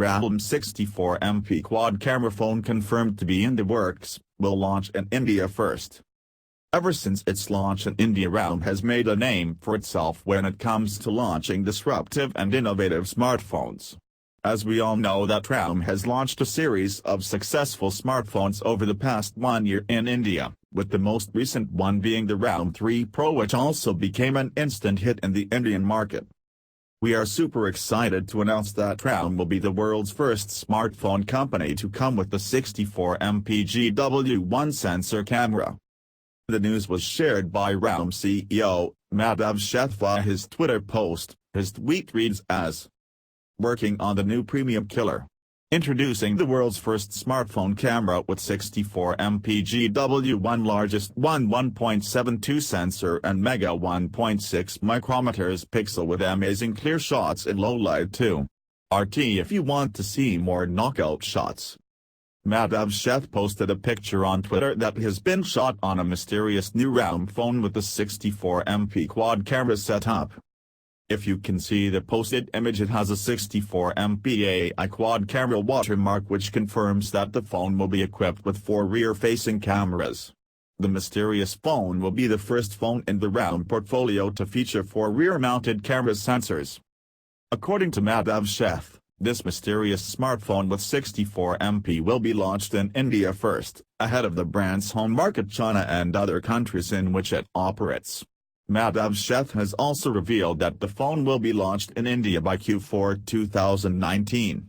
Realme 64MP quad camera phone confirmed to be in the works, will launch in India first. Ever since its launch in India, Realme has made a name for itself when it comes to launching disruptive and innovative smartphones. As we all know that Realme has launched a series of successful smartphones over the past 1 year in India, with the most recent one being the Realme 3 Pro, which also became an instant hit in the Indian market. We are super excited to announce that Realme will be the world's first smartphone company to come with the 64MP GW1 sensor camera. The news was shared by Realme CEO, Madhav Sheth via his Twitter post. His tweet reads as, "Working on the new premium killer. Introducing the world's first smartphone camera with 64MP GW1 largest 1.72 sensor and mega 1.6 micrometers pixel with amazing clear shots in low light too. RT if you want to see more knockout shots." Madhav Sheth posted a picture on Twitter that has been shot on a mysterious new Realme phone with the 64MP quad camera setup. If you can see the posted image, it has a 64MP AI quad camera watermark, which confirms that the phone will be equipped with 4 rear-facing cameras. The mysterious phone will be the first phone in the Realme portfolio to feature 4 rear-mounted camera sensors. According to Madhav Sheth, this mysterious smartphone with 64MP will be launched in India first, ahead of the brand's home market China and other countries in which it operates. Madhav Sheth has also revealed that the phone will be launched in India by Q4 2019.